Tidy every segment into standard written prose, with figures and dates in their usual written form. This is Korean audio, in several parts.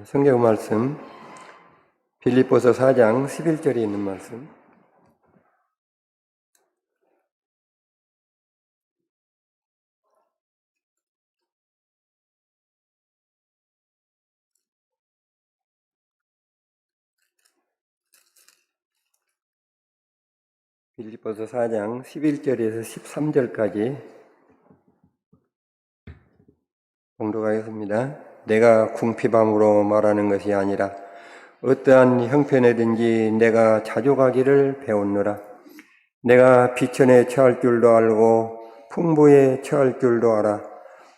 성경 말씀 빌립보서 4장 11절에 있는 말씀. 빌립보서 4장 11절에서 13절까지 봉독하겠습니다. 내가 궁핍함으로 말하는 것이 아니라 어떠한 형편에든지 내가 자족하기를 배웠노라. 내가 비천에 처할 줄도 알고 풍부에 처할 줄도 알아.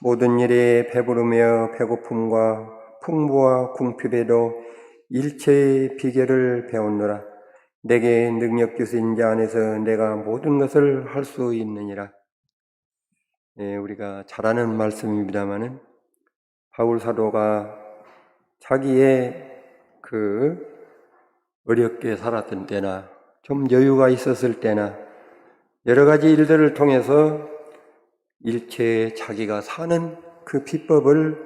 모든 일에 배부르며 배고픔과 풍부와 궁핍에도 일체의 비결을 배웠노라. 내게 능력 주신 자 안에서 내가 모든 것을 할 수 있느니라. 우리가 잘 아는 말씀입니다마는 바울 사도가 자기의 어렵게 살았던 때나 좀 여유가 있었을 때나 여러 가지 일들을 통해서 일체의 자기가 사는 그 비법을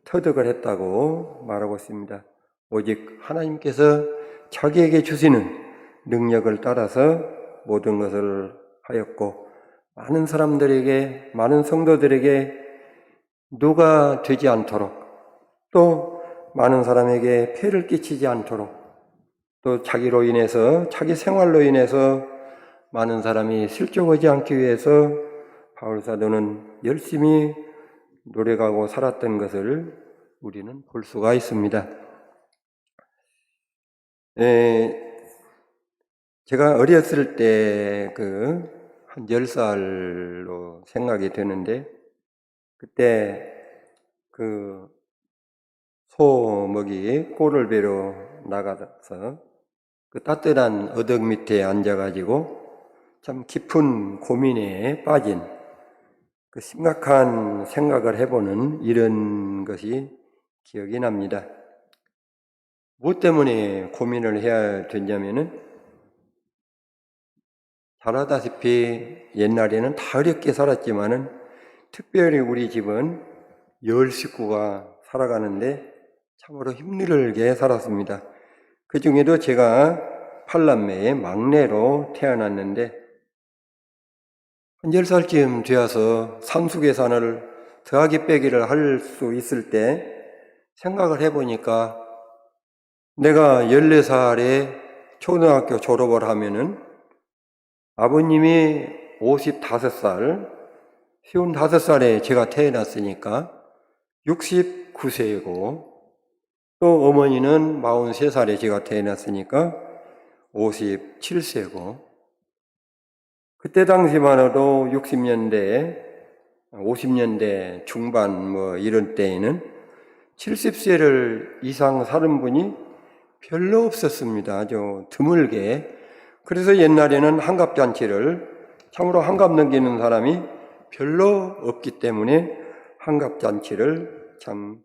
터득을 했다고 말하고 있습니다. 오직 하나님께서 자기에게 주시는 능력을 따라서 모든 것을 하였고, 많은 사람들에게, 많은 성도들에게 누가 되지 않도록, 또 많은 사람에게 폐를 끼치지 않도록, 또 자기로 인해서, 자기 생활로 인해서 많은 사람이 실족하지 않기 위해서 바울 사도는 열심히 노력하고 살았던 것을 우리는 볼 수가 있습니다. 제가 어렸을 때 한 10살로 생각이 되는데, 그때 소 먹이 꼴을 베러 나가서 그 따뜻한 어덕 밑에 앉아가지고 참 깊은 고민에 빠진 그 심각한 생각을 해보는 이런 것이 기억이 납니다. 무엇 때문에 고민을 해야 되냐면은, 잘 아다시피 옛날에는 다 어렵게 살았지만은 특별히 우리 집은 10식구가 살아가는데 참으로 힘들게 살았습니다. 그 중에도 제가 8남매의 막내로 태어났는데, 한 10살쯤 되어서 산수계산을 더하기 빼기를 할 수 있을 때 생각을 해보니까, 내가 14살에 초등학교 졸업을 하면은 아버님이 55살, 55살에 제가 태어났으니까 69세이고, 또 어머니는 43살에 제가 태어났으니까 57세고, 그때 당시만 해도 60년대, 50년대 중반 이런 때에는 70세를 이상 사는 분이 별로 없었습니다. 아주 드물게. 그래서 옛날에는 환갑잔치를, 참으로 환갑 넘기는 사람이 별로 없기 때문에 환갑잔치를 참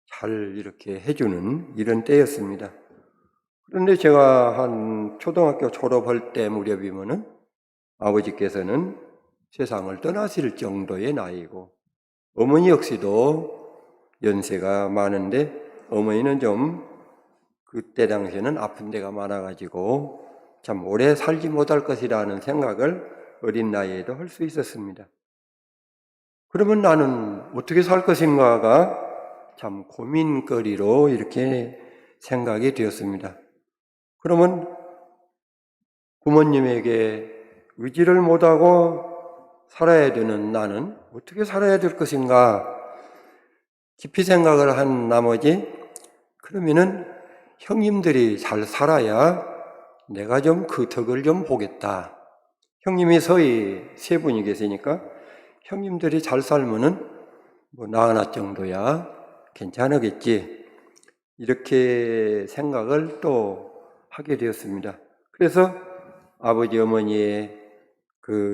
잘 이렇게 해주는 이런 때였습니다. 그런데 제가 한 초등학교 졸업할 때 무렵이면은 아버지께서는 세상을 떠나실 정도의 나이고, 어머니 역시도 연세가 많은데, 어머니는 좀 그때 당시에는 아픈 데가 많아가지고 참 오래 살지 못할 것이라는 생각을 어린 나이에도 할 수 있었습니다. 그러면 나는 어떻게 살 것인가가 참 고민거리로 이렇게 생각이 되었습니다. 그러면 부모님에게 의지를 못하고 살아야 되는 나는 어떻게 살아야 될 것인가 깊이 생각을 한 나머지, 그러면은 형님들이 잘 살아야 내가 좀 그 덕을 좀 보겠다. 형님이 서희 3분이 계시니까 형님들이 잘 살면은 나 하나 정도야 괜찮으겠지, 이렇게 생각을 또 하게 되었습니다. 그래서 아버지 어머니의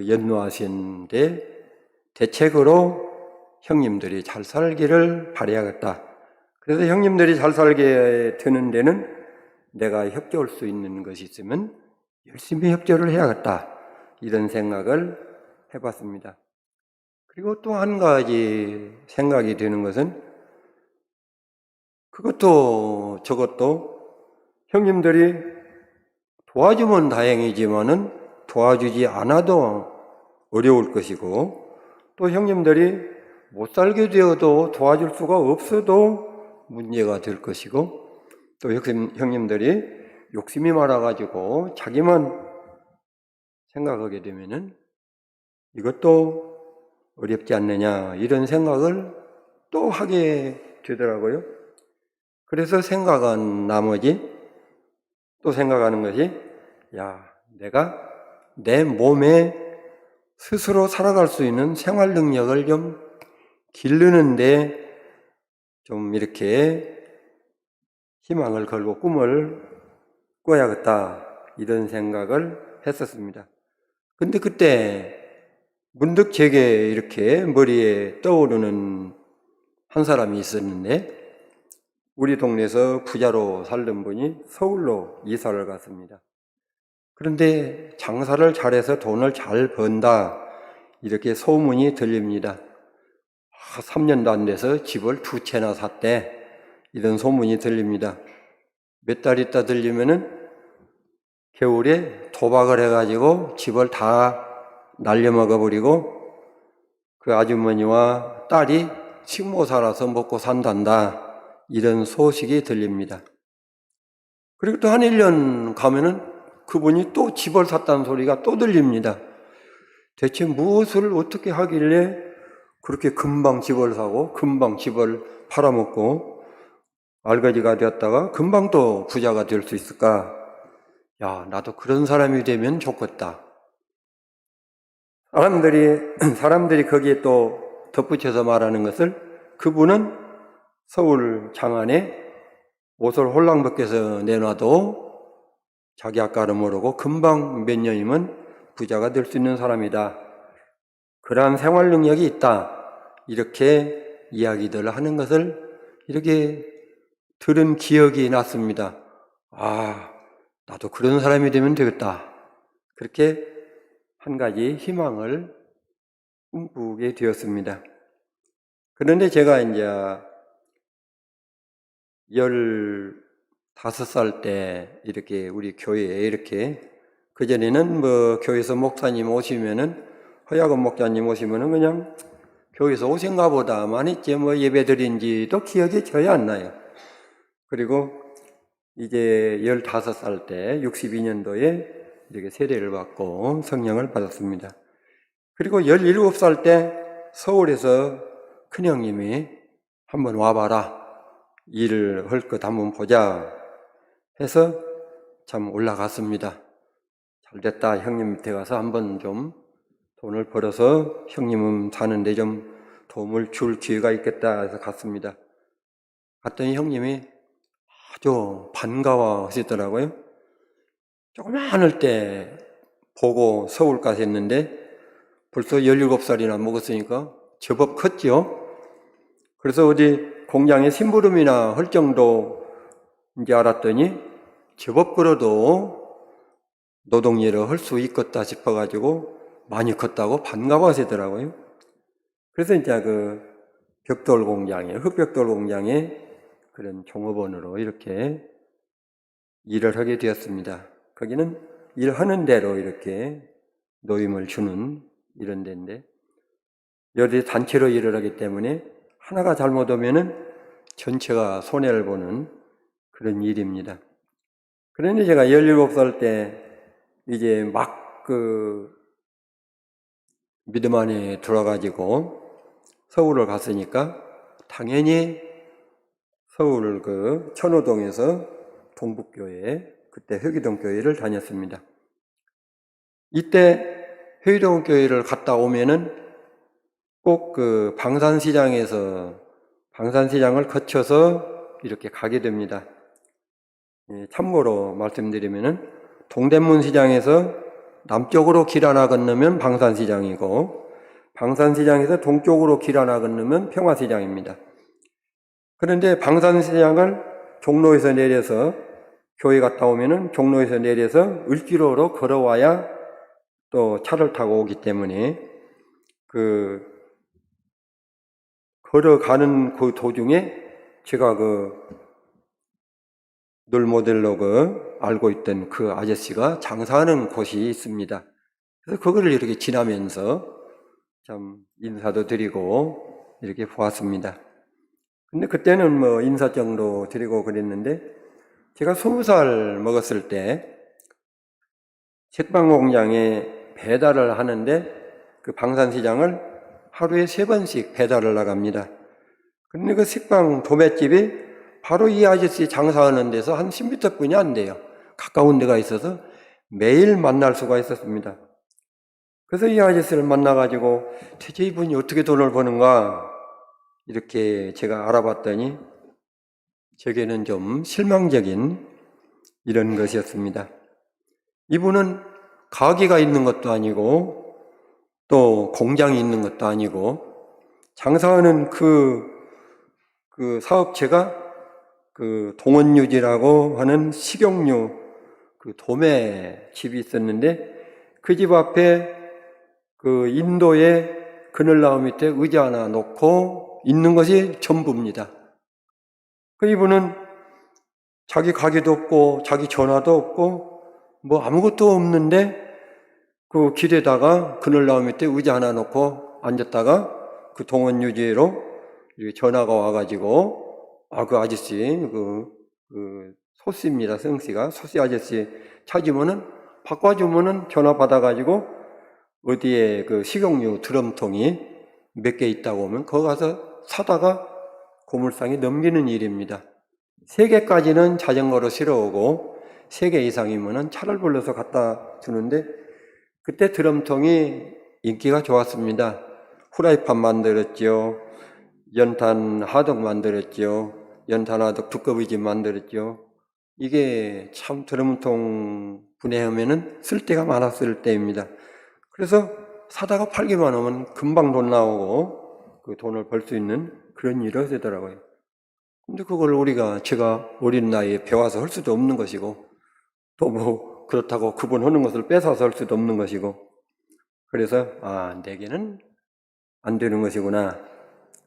연로하신데 대책으로 형님들이 잘 살기를 바라야겠다. 그래서 형님들이 잘 살게 되는 데는 내가 협조할 수 있는 것이 있으면 열심히 협조를 해야겠다, 이런 생각을 해봤습니다. 그리고 또 한 가지 생각이 드는 것은, 그것도 저것도 형님들이 도와주면 다행이지만은 도와주지 않아도 어려울 것이고, 또 형님들이 못 살게 되어도 도와줄 수가 없어도 문제가 될 것이고, 또 형님들이 욕심이 많아가지고 자기만 생각하게 되면은 이것도 어렵지 않느냐, 이런 생각을 또 하게 되더라고요. 그래서 생각한 나머지 또 생각하는 것이, 내가 내 몸에 스스로 살아갈 수 있는 생활 능력을 좀 기르는데 좀 이렇게 희망을 걸고 꿈을 꿔야겠다, 이런 생각을 했었습니다. 근데 그때 문득 제게 이렇게 머리에 떠오르는 한 사람이 있었는데, 우리 동네에서 부자로 살던 분이 서울로 이사를 갔습니다. 그런데 장사를 잘해서 돈을 잘 번다, 이렇게 소문이 들립니다. 3년도 안 돼서 집을 2채나 샀대, 이런 소문이 들립니다. 몇 달 있다 들리면은 겨울에 도박을 해가지고 집을 다 날려먹어버리고 그 아주머니와 딸이 식모 살아서 먹고 산단다, 이런 소식이 들립니다. 그리고 또 한 1년 가면은 그분이 또 집을 샀다는 소리가 또 들립니다. 대체 무엇을 어떻게 하길래 그렇게 금방 집을 사고 금방 집을 팔아먹고 알거지가 되었다가 금방 또 부자가 될 수 있을까? 나도 그런 사람이 되면 좋겠다. 사람들이 거기에 또 덧붙여서 말하는 것을, 그분은 서울 장안에 옷을 홀랑 벗겨서 내놔도 자기 아까를 모르고 금방 몇 년이면 부자가 될 수 있는 사람이다, 그러한 생활 능력이 있다, 이렇게 이야기들을 하는 것을 이렇게 들은 기억이 났습니다. 나도 그런 사람이 되면 되겠다, 그렇게 한 가지 희망을 꿈꾸게 되었습니다. 그런데 제가 이제 15살 때 이렇게 우리 교회에 이렇게, 그전에는 교회에서 목사님 오시면은, 허약원 목사님 오시면은 그냥 교회에서 오신가 보다만 했지 예배 드린지도 기억이 전혀 안 나요. 그리고 이제 15살 때 62년도에 이렇게 세례를 받고 성령을 받았습니다. 그리고 17살 때 서울에서 큰형님이 한번 와봐라, 일을 할 것 한번 보자 해서 참 올라갔습니다. 잘됐다, 형님 밑에 가서 한번 좀 돈을 벌어서 형님은 사는데 좀 도움을 줄 기회가 있겠다 해서 갔습니다. 갔더니 형님이 아주 반가워 하시더라고요. 조그마할 때 보고 서울까지 했는데 벌써 17살이나 먹었으니까 제법 컸죠. 그래서 어디 공장에 심부름이나 할 정도인지 알았더니 제법 끌어도 노동일을 할 수 있겠다 싶어가지고 많이 컸다고 반가워 하시더라고요. 그래서 이제 벽돌 공장에, 흑벽돌 공장에 그런 종업원으로 이렇게 일을 하게 되었습니다. 거기는 일하는 대로 이렇게 노임을 주는 이런 데인데, 여러 단체로 일을 하기 때문에 하나가 잘못하면은 전체가 손해를 보는 그런 일입니다. 그런데 제가 17살 때 이제 막 믿음 안에 들어가지고 서울을 갔으니까 당연히 서울 천호동에서 동북교회, 그때 회기동 교회를 다녔습니다. 이때 회기동 교회를 갔다 오면은 꼭 방산시장을 거쳐서 이렇게 가게 됩니다. 참고로 말씀드리면은 동대문 시장에서 남쪽으로 길 하나 건너면 방산시장이고, 방산시장에서 동쪽으로 길 하나 건너면 평화시장입니다. 그런데 방산시장을 종로에서 내려서 교회 갔다 오면은 종로에서 내려서 을지로로 걸어와야 또 차를 타고 오기 때문에 걸어가는 그 도중에 제가 늘 모델로 알고 있던 그 아저씨가 장사하는 곳이 있습니다. 그래서 그거를 이렇게 지나면서 참 인사도 드리고 이렇게 보았습니다. 근데 그때는 뭐 인사 정도 드리고 그랬는데, 제가 20살 먹었을 때 책방 공장에 배달을 하는데 그 방산시장을 하루에 3번씩 배달을 나갑니다. 그런데 그 식빵 도매집이 바로 이 아저씨 장사하는 데서 한 10m 뿐이 안 돼요. 가까운 데가 있어서 매일 만날 수가 있었습니다. 그래서 이 아저씨를 만나가지고 대체 이분이 어떻게 돈을 버는가 이렇게 제가 알아봤더니 제게는 좀 실망적인 이런 것이었습니다. 이분은 가게가 있는 것도 아니고 또 공장이 있는 것도 아니고 장사하는 그 사업체가 그 동원유지라고 하는 식용유 그 도매 집이 있었는데, 그 집 앞에 그 인도의 그늘나무 밑에 의자 하나 놓고 있는 것이 전부입니다. 그 이분은 자기 가게도 없고 자기 전화도 없고 뭐 아무것도 없는데 그 길에다가 그늘나무 밑에 의자 하나 놓고 앉았다가 그 동원유지로 전화가 와가지고 그 아저씨 소씨입니다. 성씨가 소씨 아저씨 찾으면은 바꿔주면은 전화 받아가지고 어디에 그 식용유 드럼통이 몇 개 있다고 하면 거기 가서 사다가 고물상에 넘기는 일입니다. 3개까지는 자전거로 실어오고 3개 이상이면은 차를 불러서 갖다 주는데, 그때 드럼통이 인기가 좋았습니다. 후라이팬 만들었죠. 연탄 하덕 만들었죠. 연탄 하덕 두꺼비 집 만들었죠. 이게 참 드럼통 분해하면은 쓸 데가 많았을 때입니다. 그래서 사다가 팔기만 하면 금방 돈 나오고 그 돈을 벌 수 있는 그런 일을 하더라고요. 근데 그걸 제가 어린 나이에 배워서 할 수도 없는 것이고, 또 뭐 그렇다고 그분 하는 것을 뺏어서 할 수도 없는 것이고, 그래서 내게는 안 되는 것이구나.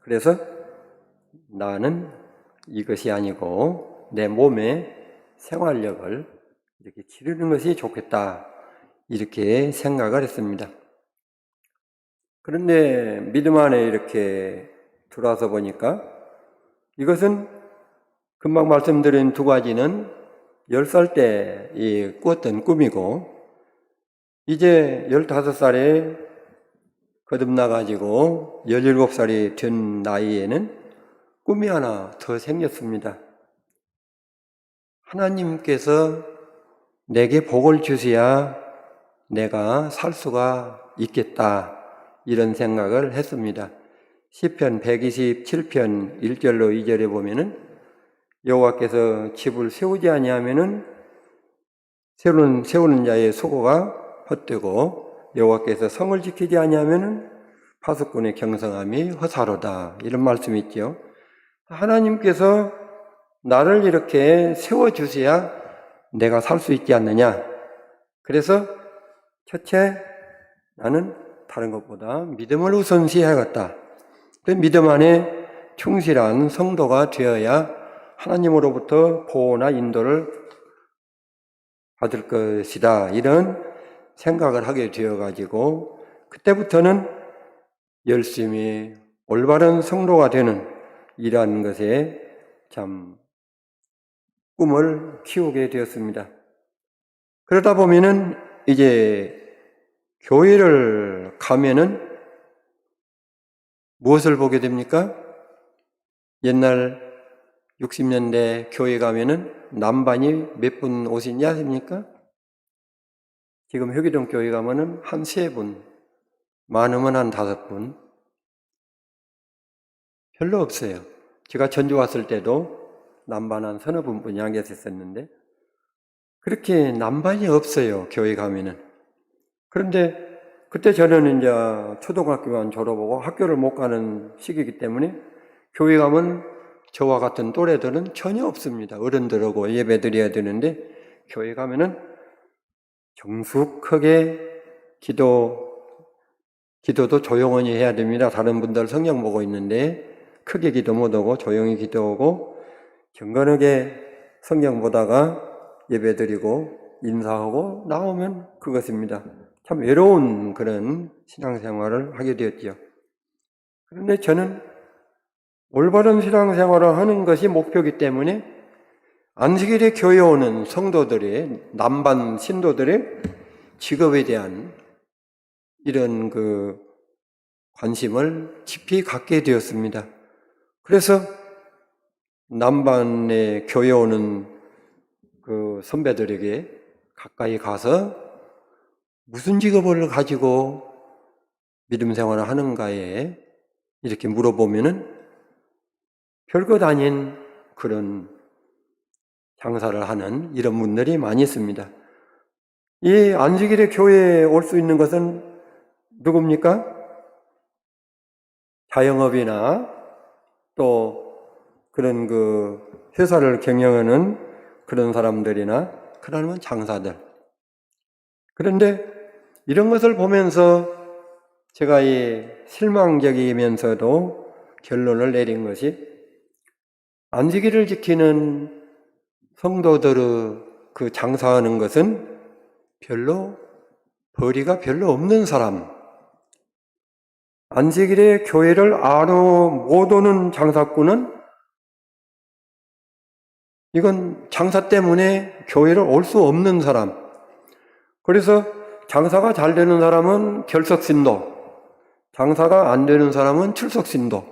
그래서 나는 이것이 아니고 내 몸의 생활력을 이렇게 기르는 것이 좋겠다, 이렇게 생각을 했습니다. 그런데 믿음 안에 이렇게 들어와서 보니까 이것은 금방 말씀드린 2가지는 10살 때 꾸었던 꿈이고, 이제 15살에 거듭나가지고 17살이 된 나이에는 꿈이 하나 더 생겼습니다. 하나님께서 내게 복을 주셔야 내가 살 수가 있겠다, 이런 생각을 했습니다. 시편 127편 1절로 2절에 보면은 여호와께서 집을 세우지 아니하면은 세우는 자의 수고가 헛되고, 여호와께서 성을 지키지 아니하면은 파수꾼의 경성함이 허사로다, 이런 말씀이 있죠. 하나님께서 나를 이렇게 세워주셔야 내가 살 수 있지 않느냐. 그래서 첫째, 나는 다른 것보다 믿음을 우선시해야겠다. 그 믿음 안에 충실한 성도가 되어야 하나님으로부터 보호나 인도를 받을 것이다, 이런 생각을 하게 되어가지고 그때부터는 열심히 올바른 성도가 되는 이러한 것에 참 꿈을 키우게 되었습니다. 그러다 보면은 이제 교회를 가면은 무엇을 보게 됩니까? 옛날 60년대 교회 가면은 남반이 몇 분 오시는지 아십니까? 지금 효기동 교회 가면은 한 3분, 많으면 한 5분. 별로 없어요. 제가 전주 왔을 때도 남반 한 3-4분뿐이 안 계셨었는데, 그렇게 남반이 없어요, 교회 가면은. 그런데 그때 저는 이제 초등학교만 졸업하고 학교를 못 가는 시기이기 때문에 교회 가면 저와 같은 또래들은 전혀 없습니다. 어른들하고 예배 드려야 되는데, 교회 가면은 정숙하게 기도도 조용히 해야 됩니다. 다른 분들 성경 보고 있는데 크게 기도 못하고 조용히 기도하고 경건하게 성경 보다가 예배드리고 인사하고 나오면 그것입니다. 참 외로운 그런 신앙생활을 하게 되었죠. 그런데 저는 올바른 신앙생활을 하는 것이 목표이기 때문에 안식일에 교회에 오는 성도들의, 남반 신도들의 직업에 대한 이런 관심을 깊이 갖게 되었습니다. 그래서 남반에 교회에 오는 선배들에게 가까이 가서 무슨 직업을 가지고 믿음 생활을 하는가에 이렇게 물어보면은 별것 아닌 그런 장사를 하는 이런 분들이 많이 있습니다. 이 안식일에 교회에 올 수 있는 것은 누굽니까? 자영업이나 또 그런 회사를 경영하는 그런 사람들이나 그러면 장사들. 그런데 이런 것을 보면서 제가 이 실망적이면서도 결론을 내린 것이 안식일을 지키는 성도들의 그 장사하는 것은 벌이가 별로 없는 사람, 안식일에 교회를 못 오는 장사꾼은 이건 장사 때문에 교회를 올 수 없는 사람. 그래서 장사가 잘 되는 사람은 결석신도, 장사가 안 되는 사람은 출석신도.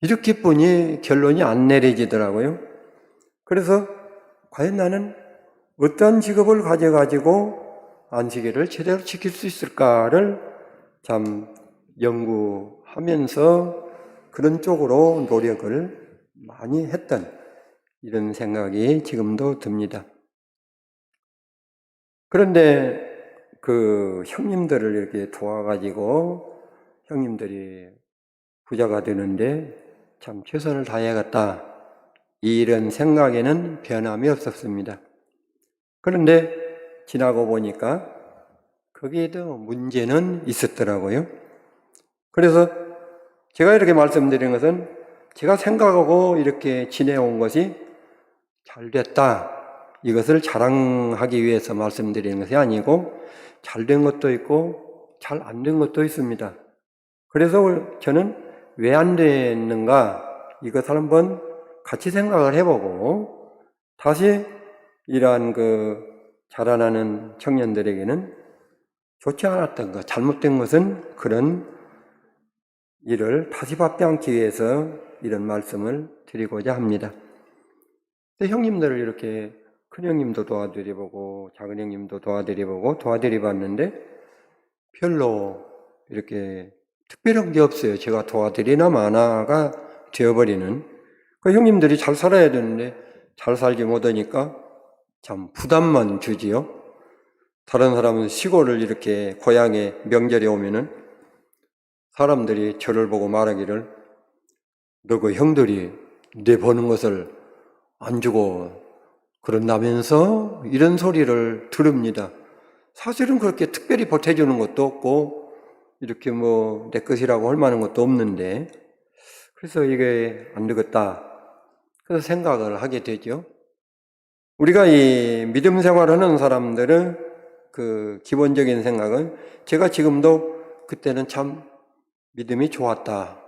이렇게뿐이 결론이 안 내려지더라고요. 그래서 과연 나는 어떤 직업을 가져가지고 안식일을 제대로 지킬 수 있을까를 참 연구하면서 그런 쪽으로 노력을 많이 했던 이런 생각이 지금도 듭니다. 그런데 형님들을 이렇게 도와가지고 형님들이 부자가 되는데 참 최선을 다해야겠다, 이런 생각에는 변함이 없었습니다. 그런데 지나고 보니까 거기에도 문제는 있었더라고요. 그래서 제가 이렇게 말씀드린 것은 제가 생각하고 이렇게 지내온 것이 잘 됐다, 이것을 자랑하기 위해서 말씀드리는 것이 아니고 잘 된 것도 있고 잘 안 된 것도 있습니다. 그래서 저는 왜 안 됐는가, 이것을 한번 같이 생각을 해보고 다시 이러한 자라나는 청년들에게는 좋지 않았던 것, 잘못된 것은 그런 일을 다시 받지 않기 위해서 이런 말씀을 드리고자 합니다. 형님들을 이렇게 큰형님도 도와드려보고 작은형님도 도와드려봤는데 별로 이렇게 특별한 게 없어요. 제가 도와드리나 마나가 되어버리는. 형님들이 잘 살아야 되는데 잘 살지 못하니까 참 부담만 주지요. 다른 사람은 시골을 이렇게 고향에 명절에 오면은 사람들이 저를 보고 말하기를, 너 형들이 내 버는 것을 안 주고 그런다면서, 이런 소리를 들읍니다. 사실은 그렇게 특별히 보태주는 것도 없고 이렇게 내 것이라고 할 만한 것도 없는데, 그래서 이게 안 되겠다, 그래서 생각을 하게 되죠. 우리가 이 믿음 생활하는 사람들은 기본적인 생각은, 제가 지금도 그때는 참 믿음이 좋았다,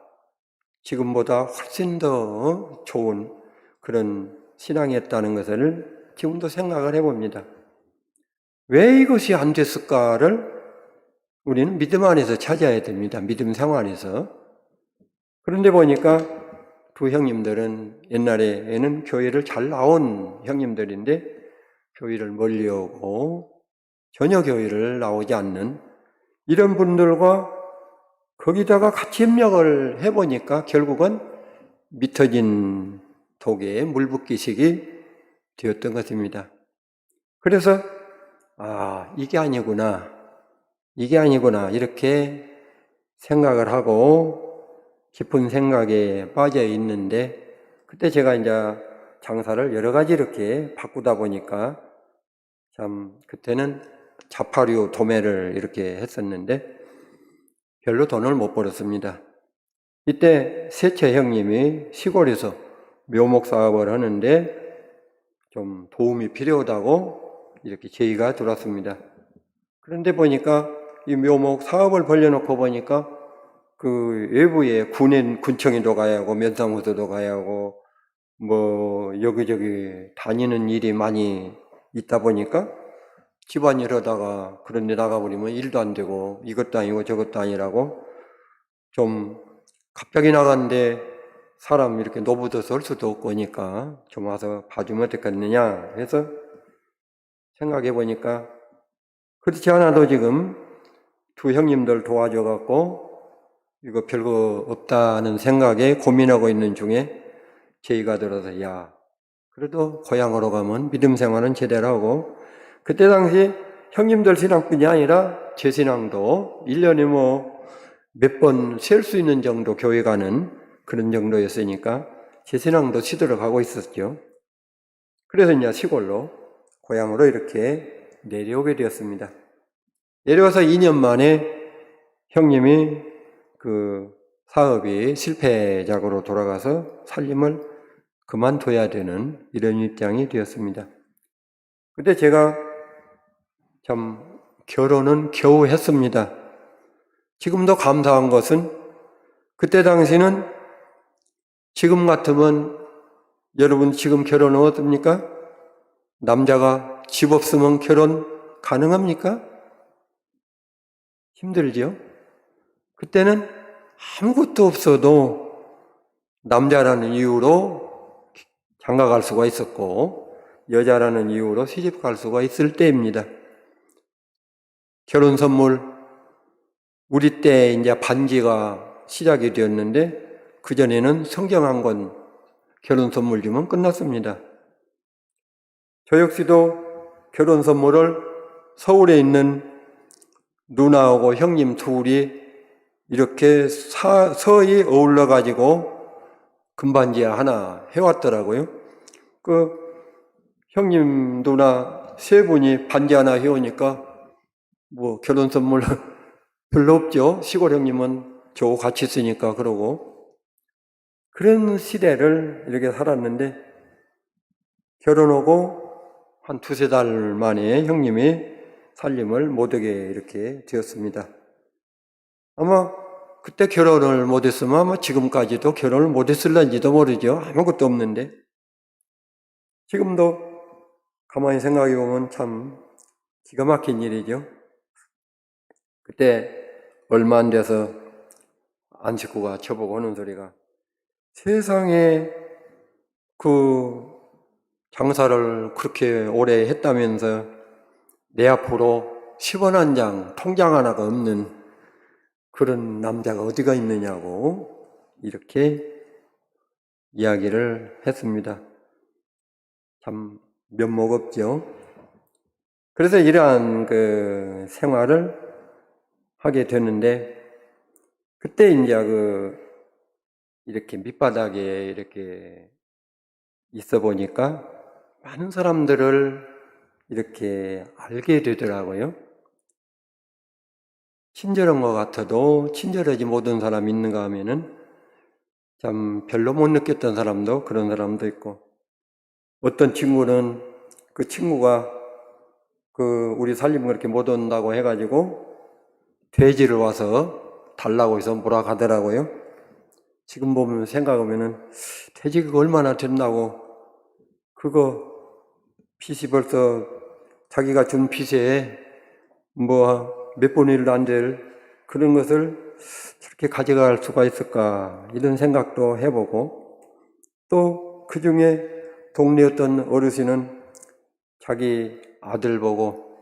지금보다 훨씬 더 좋은 그런 신앙이었다는 것을 지금도 생각을 해봅니다. 왜 이것이 안 됐을까를 우리는 믿음 안에서 찾아야 됩니다. 믿음 생활에서. 그런데 보니까 두 형님들은 옛날에는 교회를 잘 나온 형님들인데 교회를 멀리 오고 전혀 교회를 나오지 않는 이런 분들과 거기다가 같이 협력을 해보니까 결국은 미터진 독에 물 붓기식이 되었던 것입니다. 그래서 이게 아니구나 이렇게 생각을 하고 깊은 생각에 빠져 있는데, 그때 제가 이제 장사를 여러 가지 이렇게 바꾸다 보니까 참 그때는 자파류 도매를 이렇게 했었는데 별로 돈을 못 벌었습니다. 이때 셋째 형님이 시골에서 묘목 사업을 하는데 좀 도움이 필요하다고 이렇게 제의가 들어왔습니다. 그런데 보니까 이 묘목 사업을 벌려놓고 보니까 그 외부에 군청에도 가야 하고 면사무소도 가야 하고 뭐 여기저기 다니는 일이 많이 있다 보니까 집안일 하다가 그런 데 나가버리면 일도 안 되고 이것도 아니고 저것도 아니라고 좀 갑자기 나갔는데 사람 이렇게 노부둬서 올 수도 없고 하니까 좀 와서 봐주면 어떻겠느냐 해서 생각해 보니까 그렇지 않아도 지금 두 형님들 도와줘 갖고 이거 별거 없다는 생각에 고민하고 있는 중에 제의가 들어서 야 그래도 고향으로 가면 믿음 생활은 제대로 하고 그때 당시 형님들 신앙뿐이 아니라 제 신앙도 1년에 뭐 몇 번 셀 수 있는 정도 교회 가는 그런 정도였으니까 제 신앙도 시들어 가고 있었죠. 그래서 이제 시골로 고향으로 이렇게 내려오게 되었습니다. 내려와서 2년 만에 형님이 그 사업이 실패작으로 돌아가서 살림을 그만둬야 되는 이런 입장이 되었습니다. 그때 제가 참 결혼은 겨우 했습니다. 지금도 감사한 것은 그때 당시는 지금 같으면 여러분 지금 결혼은 어떻습니까? 남자가 집 없으면 결혼 가능합니까? 힘들죠? 그때는 아무것도 없어도 남자라는 이유로 장가갈 수가 있었고 여자라는 이유로 시집갈 수가 있을 때입니다. 결혼 선물 우리 때 이제 반지가 시작이 되었는데 그전에는 성경 한 권 결혼 선물 주면 끝났습니다. 저 역시도 결혼 선물을 서울에 있는 누나하고 형님 둘이 이렇게 서히 어울러 가지고 금반지 하나 해왔더라고요. 그 형님 누나 세 분이 반지 하나 해오니까 뭐 결혼 선물 별로 없죠. 시골 형님은 저 같이 쓰니까 그러고 그런 시대를 이렇게 살았는데 결혼하고 한 두세 달 만에 형님이 살림을 못하게 이렇게 되었습니다. 아마 그때 결혼을 못했으면 아마 지금까지도 결혼을 못했을런지도 모르죠. 아무것도 없는데 지금도 가만히 생각해 보면 참 기가 막힌 일이죠. 그때 얼마 안 돼서 안 식구가 저보고 하는 소리가 세상에 그 장사를 그렇게 오래 했다면서 내 앞으로 10원 한 장 통장 하나가 없는 그런 남자가 어디가 있느냐고 이렇게 이야기를 했습니다. 참 면목 없죠. 그래서 이러한 그 생활을 하게 됐는데 그때 이제 이렇게 밑바닥에 이렇게 있어 보니까 많은 사람들을 이렇게 알게 되더라고요. 친절한 것 같아도 친절하지 못한 사람이 있는가 하면은 참 별로 못 느꼈던 사람도 그런 사람도 있고 어떤 친구는 그 친구가 우리 살림 그렇게 못 온다고 해가지고 돼지를 와서 달라고 해서 뭐라 가더라고요. 지금 보면 생각하면은 돼지가 얼마나 된다고 그거 빚이 벌써 자기가 준 빚에 뭐 몇 분의 1도 안 될 그런 것을 저렇게 가져갈 수가 있을까 이런 생각도 해보고 또 그 중에 동네 어떤 어르신은 자기 아들 보고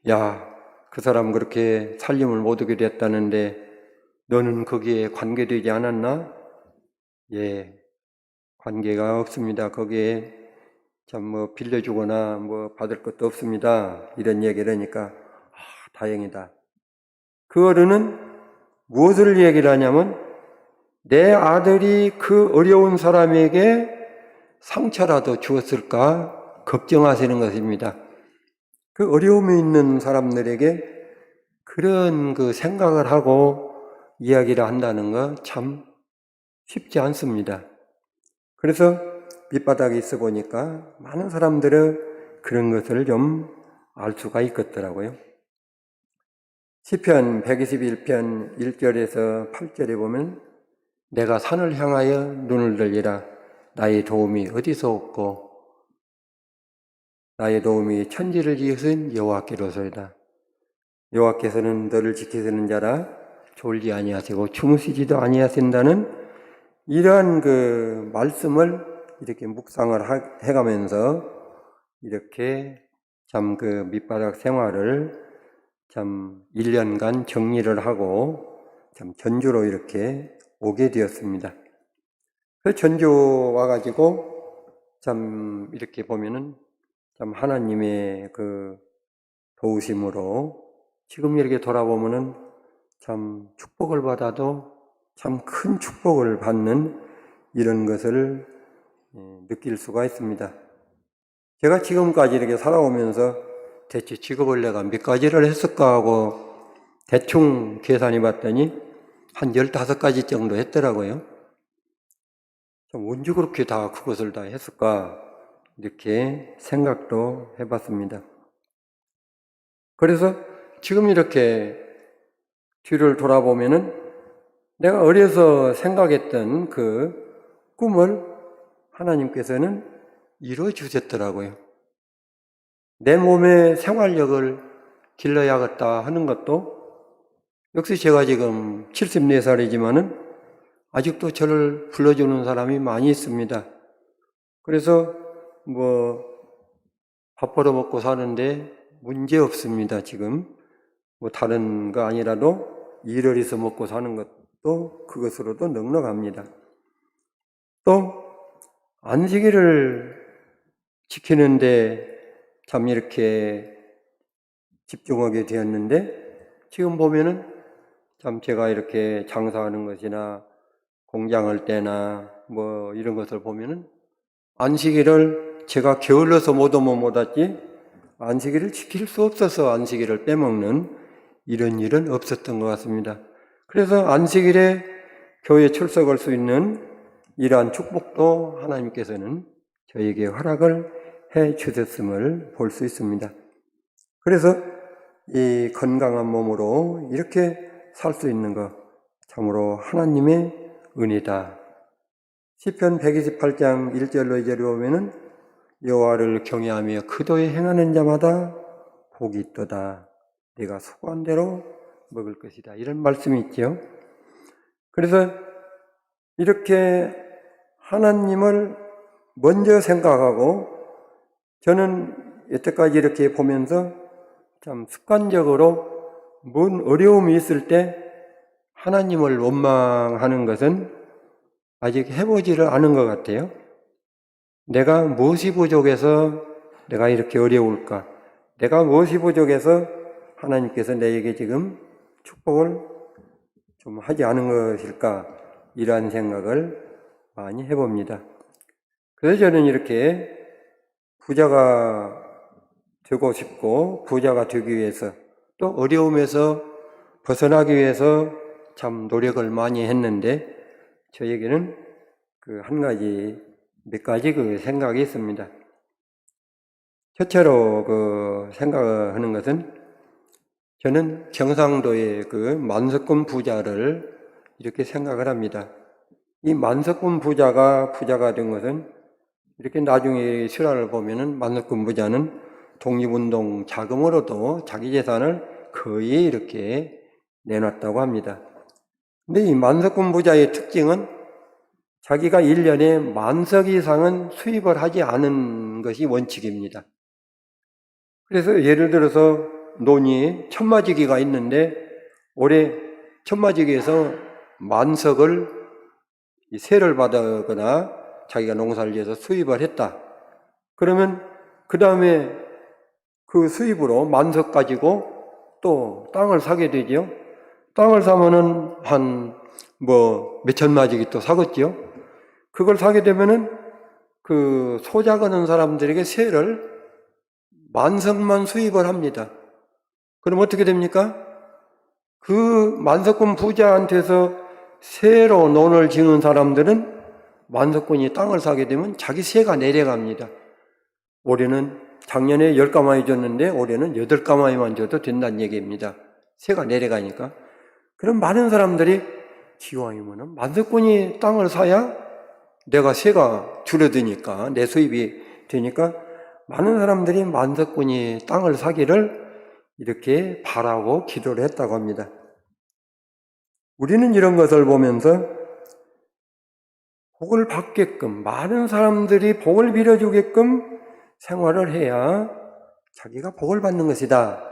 야, 그 사람 그렇게 살림을 못 하게 됐다는데 너는 거기에 관계되지 않았나? 예, 관계가 없습니다. 거기에 참 뭐 빌려주거나 뭐 받을 것도 없습니다. 이런 얘기를 하니까 다행이다. 그 어른은 무엇을 얘기를 하냐면 내 아들이 그 어려운 사람에게 상처라도 주었을까 걱정하시는 것입니다. 그 어려움에 있는 사람들에게 그런 그 생각을 하고 이야기를 한다는 거 참 쉽지 않습니다. 그래서 밑바닥에 있어 보니까 많은 사람들은 그런 것을 좀 알 수가 있겠더라고요. 시편 121편 1절에서 8절에 보면 내가 산을 향하여 눈을 들리라. 나의 도움이 어디서 없고 나의 도움이 천지를 지으신 여호와께로소이다. 여호와께서는 너를 지키시는 자라 졸지 아니하시고 주무시지도 아니하신다는 이러한 그 말씀을 이렇게 묵상을 해가면서 이렇게 참 그 밑바닥 생활을 참 1년간 정리를 하고 참 전주로 이렇게 오게 되었습니다. 그 전주 와가지고 참 이렇게 보면은 참 하나님의 그 도우심으로 지금 이렇게 돌아보면은 참 축복을 받아도 참 큰 축복을 받는 이런 것을 느낄 수가 있습니다. 제가 지금까지 이렇게 살아오면서 대체 직업을 내가 몇 가지를 했을까 하고 대충 계산해 봤더니 한 15가지 정도 했더라고요. 좀 언제 그렇게 다 그것을 다 했을까 이렇게 생각도 해봤습니다. 그래서 지금 이렇게 뒤를 돌아보면은 내가 어려서 생각했던 그 꿈을 하나님께서는 이루어주셨더라고요. 내 몸의 생활력을 길러야겠다 하는 것도 역시 제가 지금 74살이지만은 아직도 저를 불러주는 사람이 많이 있습니다. 그래서 밥 벌어 먹고 사는데 문제 없습니다. 지금 다른 거 아니라도 일을 해서 먹고 사는 것도 그것으로도 넉넉합니다. 또 안식일을 지키는데 참 이렇게 집중하게 되었는데 지금 보면은 참 제가 이렇게 장사하는 것이나 공장할 때나 이런 것을 보면은 안식일을 제가 게을러서 못 오면 못 왔지 안식일을 지킬 수 없어서 안식일을 빼먹는 이런 일은 없었던 것 같습니다. 그래서 안식일에 교회에 출석할 수 있는 이러한 축복도 하나님께서는 저에게 허락을 해 주셨음을 볼 수 있습니다. 그래서 이 건강한 몸으로 이렇게 살 수 있는 것 참으로 하나님의 은혜다. 시편 128장 1절로 2절에 보면은 여호와를 경외하며 그도에 행하는 자마다 복이 있도다. 내가 수고한 대로 먹을 것이다. 이런 말씀이 있죠. 그래서 이렇게 하나님을 먼저 생각하고 저는 여태까지 이렇게 보면서 참 습관적으로 뭔 어려움이 있을 때 하나님을 원망하는 것은 아직 해보지를 않은 것 같아요. 내가 무엇이 부족해서 내가 이렇게 어려울까? 내가 무엇이 부족해서 하나님께서 내게 지금 축복을 좀 하지 않은 것일까? 이러한 생각을 많이 해봅니다. 그래서 저는 이렇게 부자가 되고 싶고 부자가 되기 위해서 또 어려움에서 벗어나기 위해서 참 노력을 많이 했는데 저에게는 몇 가지 그 생각이 있습니다. 첫째로 생각하는 것은 저는 경상도의 만석군 부자를 이렇게 생각을 합니다. 이 만석군 부자가 된 것은 이렇게 나중에 실화를 보면은 만석군 부자는 독립운동 자금으로도 자기 재산을 거의 이렇게 내놨다고 합니다. 근데 이 만석군 부자의 특징은 자기가 1년에 만석 이상은 수입을 하지 않은 것이 원칙입니다. 그래서 예를 들어서 논이 천마지기가 있는데 올해 천마지기에서 만석을 세를 받거나 자기가 농사를 지어서 수입을 했다. 그러면 그 다음에 그 수입으로 만석 가지고 또 땅을 사게 되죠. 땅을 사면은 한 몇천 마지기 또 사겠죠. 그걸 사게 되면은 그 소자 거는 사람들에게 세를 만석만 수입을 합니다. 그럼 어떻게 됩니까? 그 만석군 부자한테서 세로 논을 지는 사람들은 만석군이 땅을 사게 되면 자기 세가 내려갑니다. 올해는 작년에 10가마이 줬는데 올해는 8가마이만 줘도 된다는 얘기입니다. 세가 내려가니까. 그럼 많은 사람들이 기왕이면 만석군이 땅을 사야 내가 세가 줄어드니까 내 수입이 되니까 많은 사람들이 만석군이 땅을 사기를 이렇게 바라고 기도를 했다고 합니다. 우리는 이런 것을 보면서 복을 받게끔 많은 사람들이 복을 빌어주게끔 생활을 해야 자기가 복을 받는 것이다.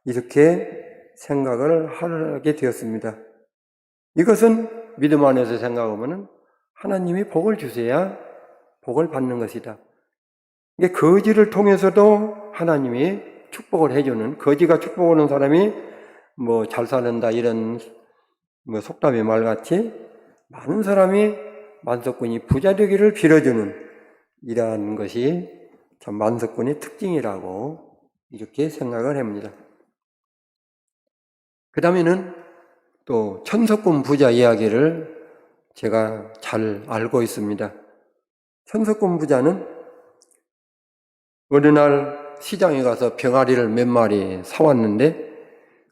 이렇게 생각을 하게 되었습니다. 이것은 믿음 안에서 생각하면 하나님이 복을 주셔야 복을 받는 것이다. 이게 거지를 통해서도 하나님이 축복을 해주는, 거지가 축복하는 사람이 뭐 잘 사는다 이런 뭐 속담의 말같이 많은 사람이 만석군이 부자 되기를 빌어주는 이러한 것이 참 만석군의 특징이라고 이렇게 생각을 합니다. 그 다음에는 또 천석군 부자 이야기를 제가 잘 알고 있습니다. 천석군 부자는 어느 날 시장에 가서 병아리를 몇 마리 사왔는데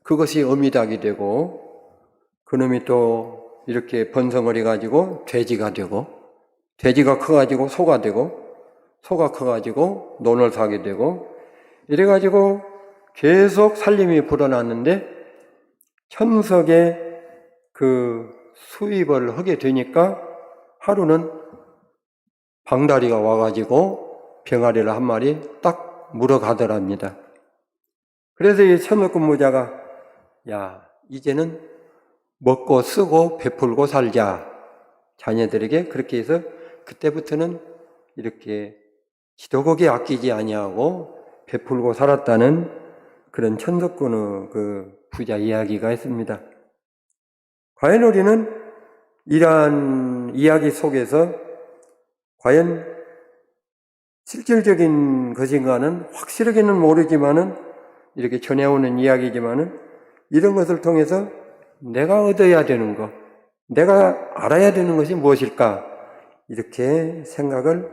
그것이 어미닭이 되고 그놈이 또 이렇게 번성을 해가지고 돼지가 되고 돼지가 커가지고 소가 되고 소가 커가지고 논을 사게 되고 이래가지고 계속 살림이 불어났는데 천석에 그 수입을 하게 되니까 하루는 방다리가 와가지고 병아리를 한 마리 딱 물어가더랍니다. 그래서 이 천석군 부자가 야 이제는 먹고 쓰고 베풀고 살자. 자녀들에게 그렇게 해서 그때부터는 이렇게 기도거기 아끼지 아니하고 베풀고 살았다는 그런 천석군의 그 부자 이야기가 있습니다. 과연 우리는 이러한 이야기 속에서 과연 실질적인 것인가는 확실하게는 모르지만은 이렇게 전해오는 이야기지만은 이런 것을 통해서 내가 얻어야 되는 것, 내가 알아야 되는 것이 무엇일까 이렇게 생각을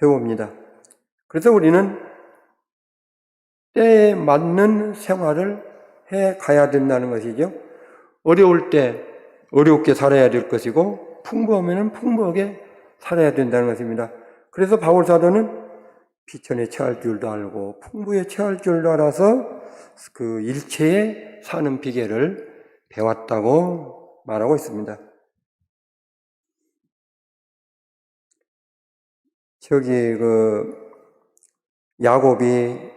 해봅니다. 그래서 우리는 때에 맞는 생활을 해 가야 된다는 것이죠. 어려울 때 어렵게 살아야 될 것이고 풍부하면 풍부하게 살아야 된다는 것입니다. 그래서 바울 사도는 비천에 처할 줄도 알고 풍부에 처할 줄도 알아서 그 일체에 사는 비결을 배웠다고 말하고 있습니다. 저기 야곱이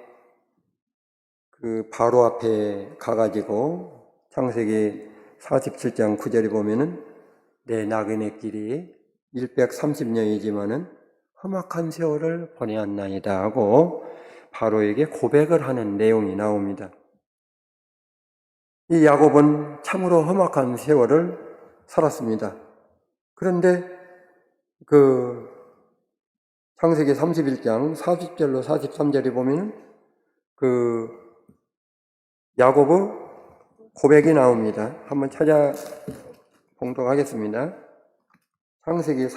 그 바로 앞에 가가지고 창세기 47장 9절에 보면은 내 나그네 길이 130년이지만은 험악한 세월을 보내었나이다 하고 바로에게 고백을 하는 내용이 나옵니다. 이 야곱은 참으로 험악한 세월을 살았습니다. 그런데 그 창세기 31장 40절로 43절에 보면 그 야곱의 고백이 나옵니다. 한번 찾아 봉독하겠습니다. 창세기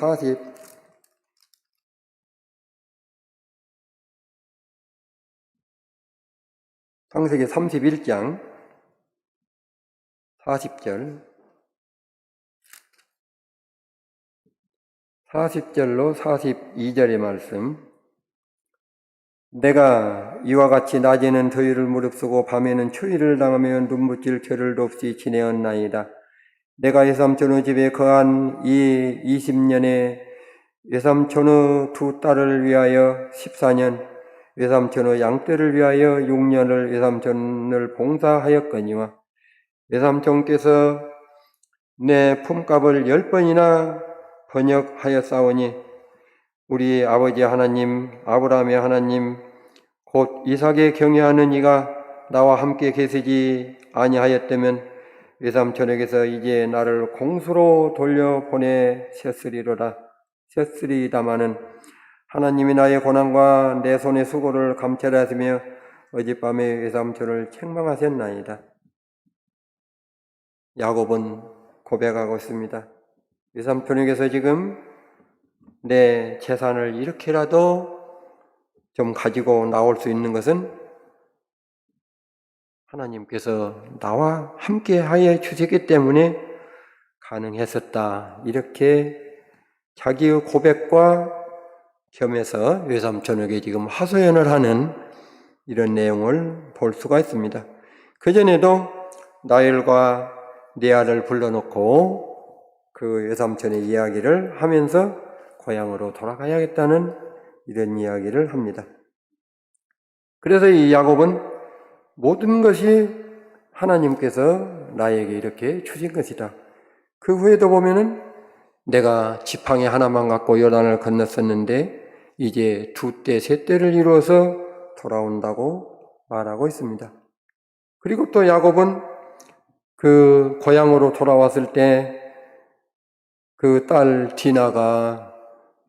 31장 40절 40절로 42절의 말씀. 내가 이와 같이 낮에는 더위를 무릅쓰고 밤에는 추위를 당하며 눈붙일 겨를도 없이 지내었나이다. 내가 외삼촌의 집에 거한 이 20년에 외삼촌의 두 딸을 위하여 14년, 외삼촌의 양떼를 위하여 6년을 외삼촌을 봉사하였거니와 외삼촌께서 내 품값을 10번이나 번역하였사오니 우리 아버지 하나님 아브라함의 하나님 곧 이삭에 경외하는 이가 나와 함께 계시지 아니하였다면 외삼촌에게서 이제 나를 공수로 돌려보내셨으리다마는 하나님이 나의 고난과 내 손의 수고를 감찰하시며 어젯밤에 외삼촌을 책망하셨나이다. 야곱은 고백하고 있습니다. 외삼촌에게서 지금 내 재산을 이렇게라도 좀 가지고 나올 수 있는 것은 하나님께서 나와 함께 하여 주셨기 때문에 가능했었다. 이렇게 자기의 고백과 겸해서 외삼촌에게 지금 하소연을 하는 이런 내용을 볼 수가 있습니다. 그전에도 나엘과 레아를 불러놓고 그 외삼촌의 이야기를 하면서 고향으로 돌아가야겠다는 이런 이야기를 합니다. 그래서 이 야곱은 모든 것이 하나님께서 나에게 이렇게 주신 것이다. 그 후에도 보면은 내가 지팡이 하나만 갖고 요단을 건넜었는데 이제 2대, 3대를 이루어서 돌아온다고 말하고 있습니다. 그리고 또 야곱은 그 고향으로 돌아왔을 때 그 딸 디나가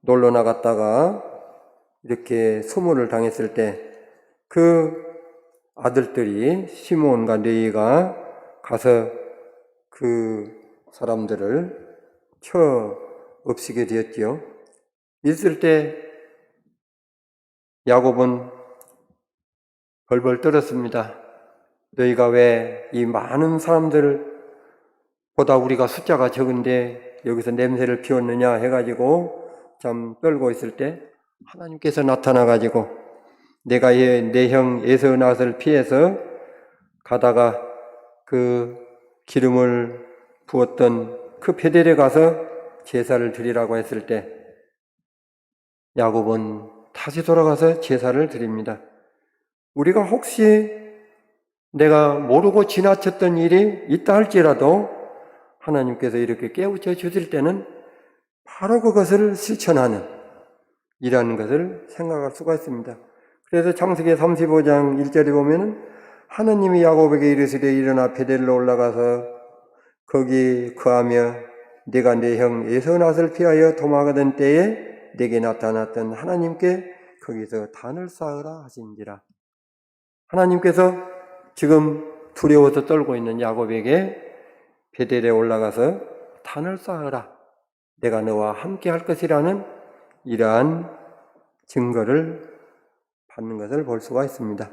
놀러 나갔다가 이렇게 소문을 당했을 때 그 아들들이 시몬과 레위가 가서 그 사람들을 쳐 없이게 되었지요. 있을 때 야곱은 벌벌 떨었습니다. 너희가 왜 이 많은 사람들보다 우리가 숫자가 적은데 여기서 냄새를 피웠느냐 해가지고 참 떨고 있을 때 하나님께서 나타나가지고 내가 내 형 에서 낫을 피해서 가다가 그 기름을 부었던 그 베델에 가서 제사를 드리라고 했을 때 야곱은 다시 돌아가서 제사를 드립니다. 우리가 혹시 내가 모르고 지나쳤던 일이 있다 할지라도 하나님께서 이렇게 깨우쳐 주실 때는 바로 그것을 실천하는 이라는 것을 생각할 수가 있습니다. 그래서 창세기 35장 1절에 보면은 하나님이 야곱에게 이르시되 일어나 베델로 올라가서 거기 거하며 네가 내 형 에서 낫을 피하여 도망하던 때에 내게 나타났던 하나님께 거기서 단을 쌓으라 하신지라. 하나님께서 지금 두려워서 떨고 있는 야곱에게 베델에 올라가서 단을 쌓으라. 내가 너와 함께 할 것이라는 이러한 증거를 받는 것을 볼 수가 있습니다.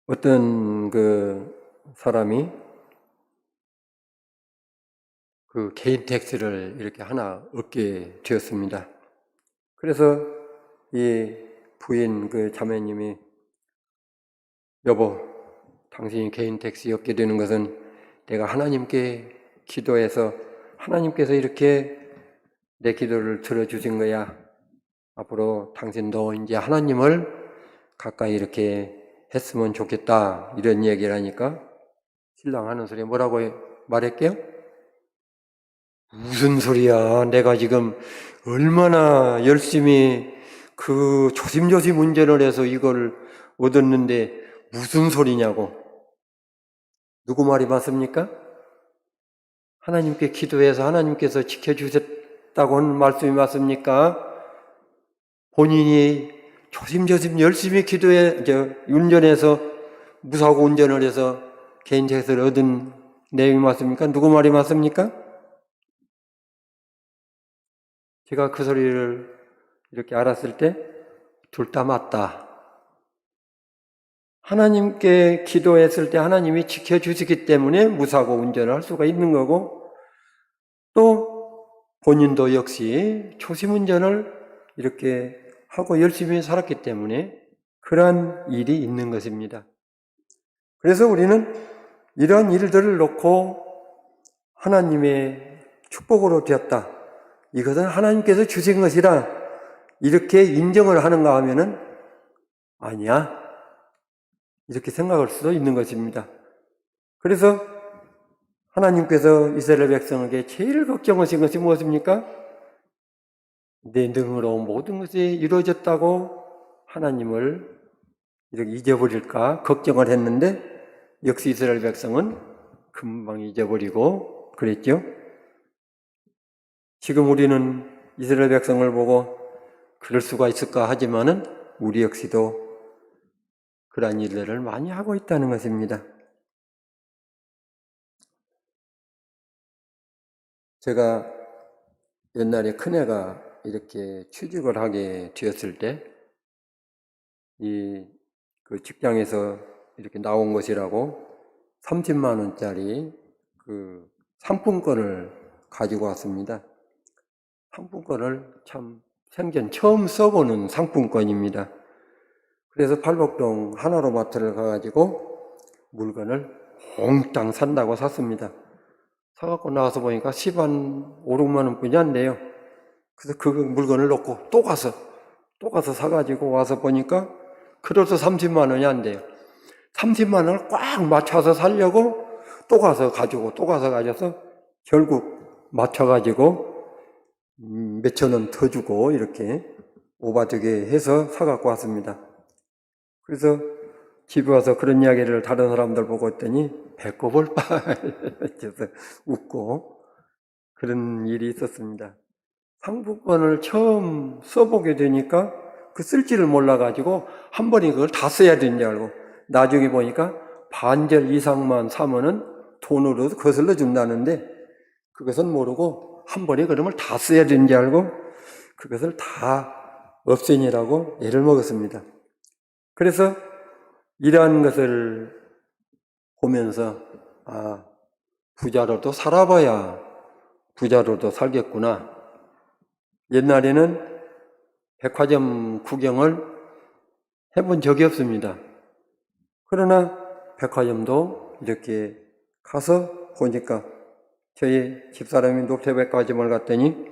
어떤 그 사람이 그 개인 택시를 이렇게 하나 얻게 되었습니다. 그래서 이 부인 그 자매님이 여보, 당신이 개인 택시 얻게 되는 것은 내가 하나님께 기도해서 하나님께서 이렇게 내 기도를 들어주신 거야. 앞으로 당신도 이제 하나님을 가까이 이렇게 했으면 좋겠다. 이런 얘기를 하니까 신랑 하는 소리 뭐라고 말할게요? 무슨 소리야. 내가 지금 얼마나 열심히 그 조심조심 운전을 해서 이걸 얻었는데 무슨 소리냐고. 누구 말이 맞습니까? 하나님께 기도해서 하나님께서 지켜주셨다고 하는 말씀이 맞습니까? 본인이 조심조심 열심히 운전해서 무사고 운전을 해서 개인 택시를 얻은 내용이 맞습니까? 누구 말이 맞습니까? 제가 그 소리를 이렇게 알았을 때 둘 다 맞다. 하나님께 기도했을 때 하나님이 지켜주시기 때문에 무사고 운전을 할 수가 있는 거고 또 본인도 역시 조심운전을 이렇게 하고 열심히 살았기 때문에 그러한 일이 있는 것입니다. 그래서 우리는 이러한 일들을 놓고 하나님의 축복으로 되었다. 이것은 하나님께서 주신 것이라 이렇게 인정을 하는가 하면은 아니야. 이렇게 생각할 수도 있는 것입니다. 그래서 하나님께서 이스라엘 백성에게 제일 걱정하신 것이 무엇입니까? 내 능으로 모든 것이 이루어졌다고 하나님을 이렇게 잊어버릴까 걱정을 했는데 역시 이스라엘 백성은 금방 잊어버리고 그랬죠. 지금 우리는 이스라엘 백성을 보고 그럴 수가 있을까 하지만은 우리 역시도 그러한 일들을 많이 하고 있다는 것입니다. 제가 옛날에 큰애가 이렇게 취직을 하게 되었을 때, 그 직장에서 이렇게 나온 것이라고 30만 원짜리 그 상품권을 가지고 왔습니다. 상품권을 참 생전 처음 써보는 상품권입니다. 그래서 팔복동 하나로마트를 가가지고 물건을 몽땅 산다고 샀습니다. 사갖고 나와서 보니까 10한 5, 6만 원뿐이 안 돼요. 그래서 그 물건을 놓고 또 가서 사가지고 와서 보니까 그래도 30만 원이 안 돼요. 30만 원을 꽉 맞춰서 살려고 또 가서 가져서 결국 맞춰가지고 몇천 원 더 주고 이렇게 오바되게 해서 사갖고 왔습니다. 그래서 집에 와서 그런 이야기를 다른 사람들 보고 했더니 배꼽을 빨면서 웃고 그런 일이 있었습니다. 상품권을 처음 써보게 되니까 그 쓸지를 몰라가지고 한 번에 그걸 다 써야 되는 줄 알고 나중에 보니까 반절 이상만 사면은 돈으로 거슬러 준다는데 그것은 모르고 한 번에 그러면 다 써야 되는 줄 알고 그것을 다 없애니라고 애를 먹었습니다. 그래서 이러한 것을 보면서 부자로도 살아봐야 부자로도 살겠구나. 옛날에는 백화점 구경을 해본 적이 없습니다. 그러나 백화점도 이렇게 가서 보니까 저희 집사람이 녹태백화점을 갔더니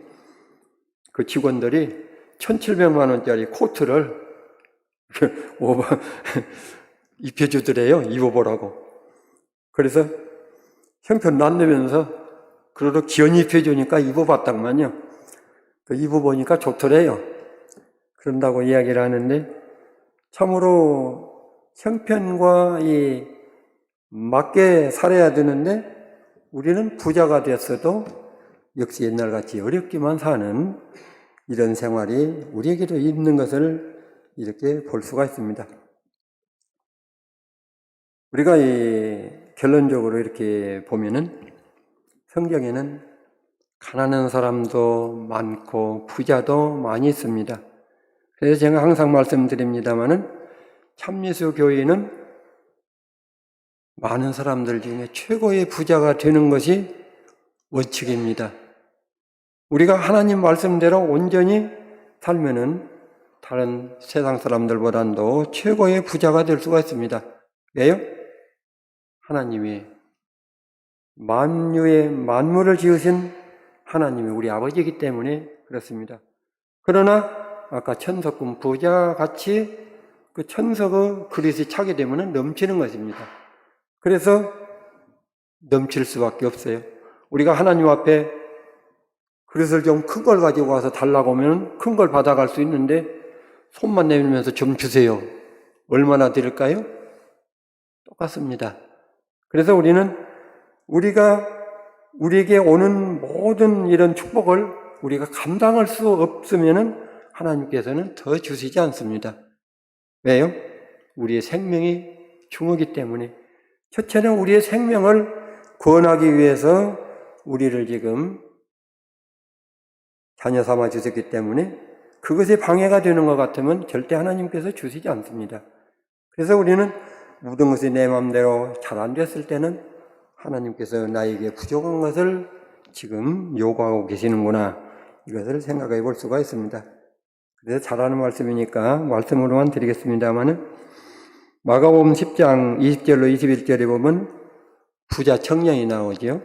그 직원들이 1,700만 원짜리 코트를 입혀주더래요. 입어보라고. 그래서 형편 안 내면서 그러도 기어이 입혀주니까 입어봤다만요. 입어보니까 좋더래요. 그런다고 이야기를 하는데 참으로 형편과 맞게 살아야 되는데 우리는 부자가 됐어도 역시 옛날같이 어렵게만 사는 이런 생활이 우리에게도 있는 것을 이렇게 볼 수가 있습니다. 우리가 결론적으로 이렇게 보면은 성경에는 가난한 사람도 많고 부자도 많이 있습니다. 그래서 제가 항상 말씀드립니다마는 참예수 교회는 많은 사람들 중에 최고의 부자가 되는 것이 원칙입니다. 우리가 하나님 말씀대로 온전히 살면은 다른 세상 사람들보다도 최고의 부자가 될 수가 있습니다. 왜요? 하나님이 만유의 만물을 지으신 하나님이 우리 아버지이기 때문에 그렇습니다. 그러나 아까 천석군 부자같이 그 천석의 그릇이 차게 되면 넘치는 것입니다. 그래서 넘칠 수밖에 없어요. 우리가 하나님 앞에 그릇을 좀 큰 걸 가지고 와서 달라고 하면 큰 걸 받아갈 수 있는데 손만 내밀면서 좀 주세요. 얼마나 드릴까요? 똑같습니다. 그래서 우리에게 오는 모든 이런 축복을 우리가 감당할 수 없으면은 하나님께서는 더 주시지 않습니다. 왜요? 우리의 생명이 중요하기 때문에. 첫째는 우리의 생명을 구원하기 위해서 우리를 지금 자녀 삼아 주셨기 때문에 그것이 방해가 되는 것 같으면 절대 하나님께서 주시지 않습니다. 그래서 우리는 모든 것이 내 마음대로 잘 안 됐을 때는 하나님께서 나에게 부족한 것을 지금 요구하고 계시는구나, 이것을 생각해 볼 수가 있습니다. 그래서 잘하는 말씀이니까 말씀으로만 드리겠습니다만은 마가복음 10장 20절로 21절에 보면 부자 청년이 나오죠.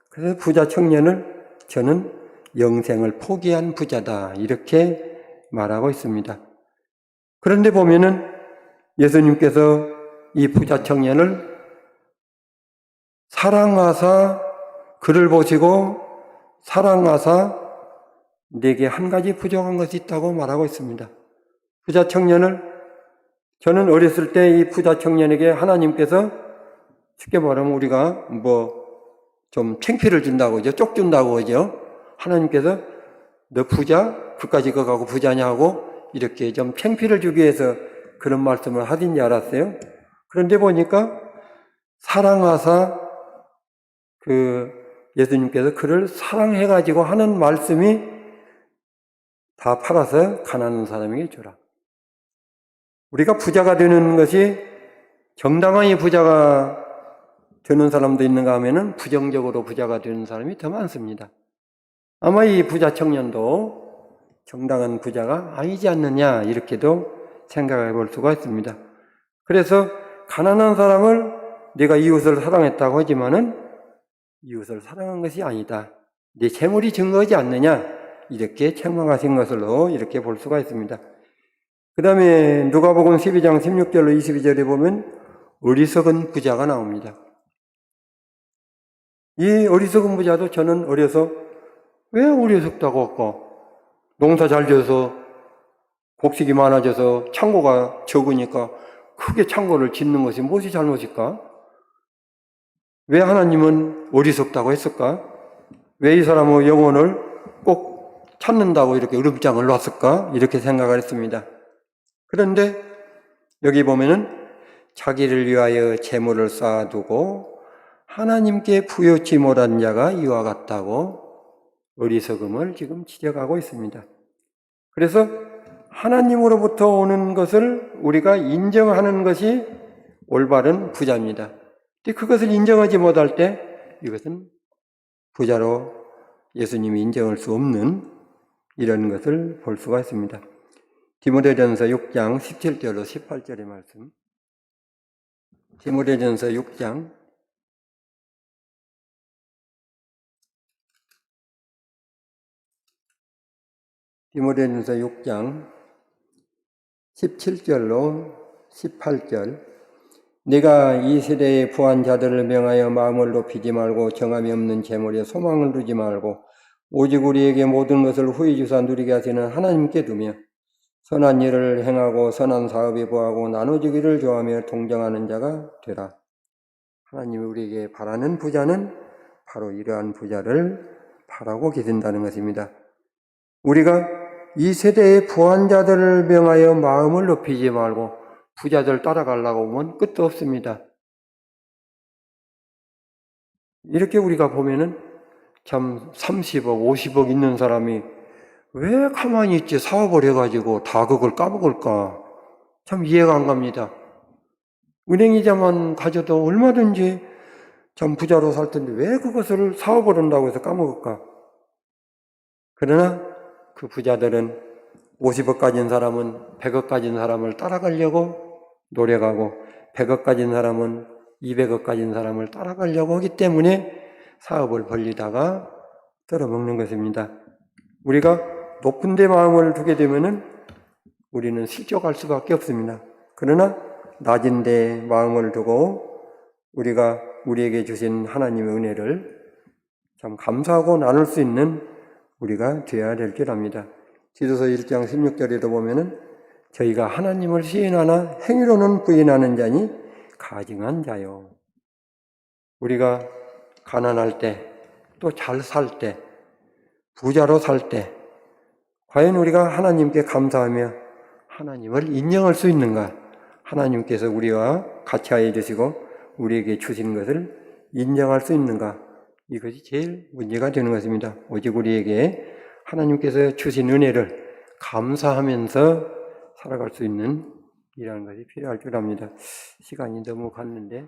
그래서 부자 청년을 저는 영생을 포기한 부자다, 이렇게 말하고 있습니다. 그런데 보면은 예수님께서 이 부자 청년을 사랑하사 그를 보시고 사랑하사 내게 한 가지 부족한 것이 있다고 말하고 있습니다. 부자 청년을, 저는 어렸을 때 이 부자 청년에게 하나님께서 쉽게 말하면 우리가 좀 창피를 준다고 하죠. 쪽 준다고 하죠. 하나님께서 너 부자? 그까지 가고 부자냐고 이렇게 좀 창피를 주기 위해서 그런 말씀을 하딘지 알았어요. 그런데 보니까 사랑하사 예수님께서 그를 사랑해가지고 하는 말씀이 다 팔아서 가난한 사람에게 주라. 우리가 부자가 되는 것이 정당하게 부자가 되는 사람도 있는가 하면은 부정적으로 부자가 되는 사람이 더 많습니다. 아마 이 부자 청년도 정당한 부자가 아니지 않느냐 이렇게도 생각해 볼 수가 있습니다. 그래서 가난한 사람을 내가 이웃을 사랑했다고 하지만은 이웃을 사랑한 것이 아니다. 내 재물이 증거하지 않느냐 이렇게 책망하신 것으로 이렇게 볼 수가 있습니다. 그 다음에 누가복음 12장 16절로 22절에 보면 어리석은 부자가 나옵니다. 이 어리석은 부자도 저는 어려서 왜 어리석다고 할까? 농사 잘 져서 곡식이 많아져서 창고가 적으니까 크게 창고를 짓는 것이 무엇이 잘못일까? 왜 하나님은 어리석다고 했을까? 왜 이 사람의 영혼을 꼭 찾는다고 이렇게 으름장을 놨을까? 이렇게 생각을 했습니다. 그런데 여기 보면은 자기를 위하여 재물을 쌓아두고 하나님께 부여치 못한 자가 이와 같다고 어리석음을 지금 지적하고 있습니다. 그래서 하나님으로부터 오는 것을 우리가 인정하는 것이 올바른 부자입니다. 그것을 인정하지 못할 때 이것은 부자로 예수님이 인정할 수 없는 이런 것을 볼 수가 있습니다. 디모데전서 6장 17절로 18절의 말씀. 디모데전서 6장 17절로 18절. 네가 이 세대의 부한 자들을 명하여 마음을 높이지 말고 정함이 없는 재물에 소망을 두지 말고 오직 우리에게 모든 것을 후히 주사 누리게 하시는 하나님께 두며 선한 일을 행하고 선한 사업에 부하고 나눠주기를 좋아하며 동정하는 자가 되라. 하나님이 우리에게 바라는 부자는 바로 이러한 부자를 바라고 계신다는 것입니다. 우리가 이 세대의 부한 자들을 명하여 마음을 높이지 말고 부자들 따라가려고 하면 끝도 없습니다. 이렇게 우리가 보면은 참 30억, 50억 있는 사람이 왜 가만히 있지 사업을 해가지고 다 그걸 까먹을까? 참 이해가 안 갑니다. 은행이자만 가져도 얼마든지 참 부자로 살 텐데 왜 그것을 사업을 한다고 해서 까먹을까? 그러나 그 부자들은 50억 가진 사람은 100억 가진 사람을 따라가려고 노력하고 100억 가진 사람은 200억 가진 사람을 따라가려고 하기 때문에 사업을 벌리다가 떨어먹는 것입니다. 우리가 높은 데 마음을 두게 되면은 우리는 실족할 수밖에 없습니다. 그러나 낮은 데 마음을 두고 우리가 우리에게 주신 하나님의 은혜를 참 감사하고 나눌 수 있는 우리가 되어야 될 줄 압니다. 디도서 1장 16절에도 보면은 저희가 하나님을 시인하나 행위로는 부인하는 자니 가증한 자요. 우리가 가난할 때 또 잘 살 때 부자로 살 때 과연 우리가 하나님께 감사하며 하나님을 인정할 수 있는가? 하나님께서 우리와 같이 하여 주시고 우리에게 주신 것을 인정할 수 있는가? 이것이 제일 문제가 되는 것입니다. 오직 우리에게 하나님께서 주신 은혜를 감사하면서 살아갈 수 있는 이러한 것이 필요할 줄 압니다. 시간이 너무 갔는데